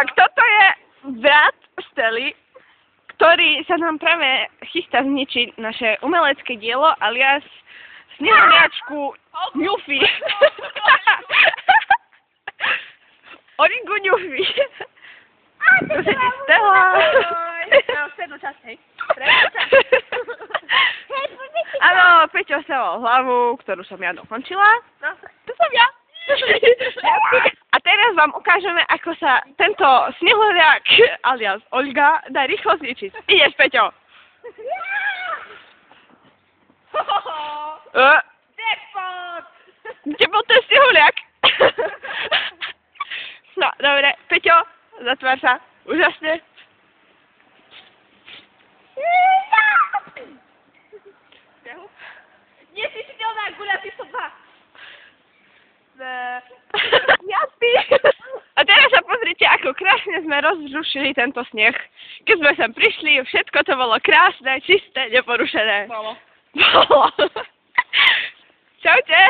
Tak toto je brat Stely, ktorý sa nám práve chystá zničiť naše umelecké dielo, alias snehuliačku Ňufy. Origu Ňufy. Tu sedí Stella. Strednú časť, hej. Áno, Peťo stával hlavu, ktorú som ja dokončila. To som ja. A teraz vám ukážeme, ako sa tento snehuliak, alias Olga, dá rýchlo zničiť. Ideš, Peťo. Kde bol ten snehuliak? No, dobre, Peťo, zatvár sa. Úžasne. Nie si silná, Guľa, ty som dva. Jasný. A teraz sa pozrite, ako krásne sme rozrušili tento sneh. Keď sme sem prišli, všetko to bolo krásne, čisté, neporušené. Bolo. Čaute.